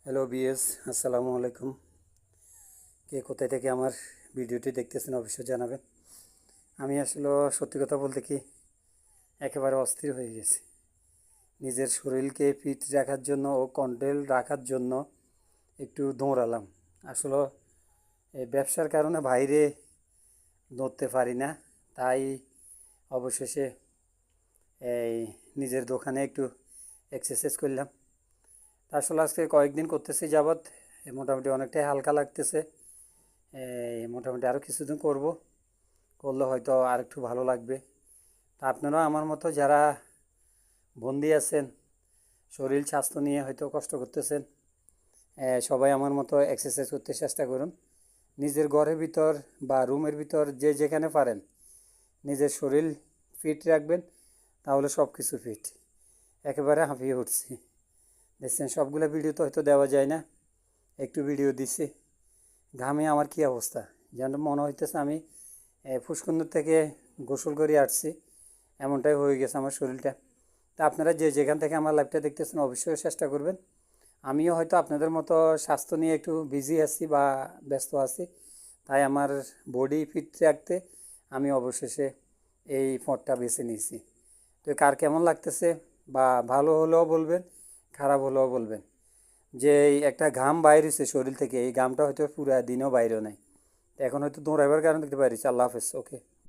Hello BS, আসসালামু আলাইকুম। কে কোথায় থেকে আমার ভিডিওটি দেখতেছেন অবশ্যই জানাবেন। আমি আসলে সত্যি কথা বলতে কি একেবারে অস্থির হয়ে গেছি। নিজের শরীরকে ফিট রাখার জন্য ও কন্ট্রোল রাখার জন্য একটু দৌড়ালাম। আসলে এই ব্যবসার কারণে বাইরে দৌড়তে পারি না, তাই অবশেষে এই নিজের দোকানে একটু এক্সারসাইজ করলাম। আসলে আজকে কয়েকদিন করতেছি যাবৎ মোটামুটি অনেকটাই হালকা লাগতেছে। মোটামুটি আরও কিছুদিন করলে হয়তো আর একটু ভালো লাগবে। তা আপনারাও আমার মতো যারা বন্দি আছেন, শরীর স্বাস্থ্য নিয়ে হয়তো কষ্ট করতেছেন, সবাই আমার মতো এক্সারসাইজ করতে চেষ্টা করুন। নিজের ঘরের ভিতর বা রুমের ভিতর যে যেখানে পারেন নিজের শরীর ফিট রাখবেন, তাহলে সব কিছু ফিট। একেবারে হাঁপিয়ে উঠছি। দেখছেন, সবগুলো ভিডিও তো হয়তো দেওয়া যায় না, একটু ভিডিও দিছি। ঘামে আমার কী অবস্থা, যেন মনে হইতেছে আমি পুষ্করণী থেকে গোসল করে আসছি, এমনটাই হয়ে গেছে আমার শরীরটা। তা আপনারা যে যেখান থেকে আমার লাইভটা দেখতেছেন অবশ্যই চেষ্টা করবেন। আমিও হয়তো আপনাদের মতো স্বাস্থ্য নিয়ে একটু বিজি আছি বা ব্যস্ত আছি, তাই আমার বডি ফিট রাখতে আমি অবশেষে এই পথটা বেছে নিয়েছি। তো কার কেমন লাগতেছে বা ভালো হলেও বলবেন, খারাপ হলেও বলবেন। যে এই একটা ঘাম বাইর হয়েছে শরীর থেকে, এই ঘামটা হয়তো পুরো দিনও বাইরেও নাই। এখন হয়তো দৌড়াইবার কারণে দেখতে পারিস। আল্লাহ হাফেজ, ওকে।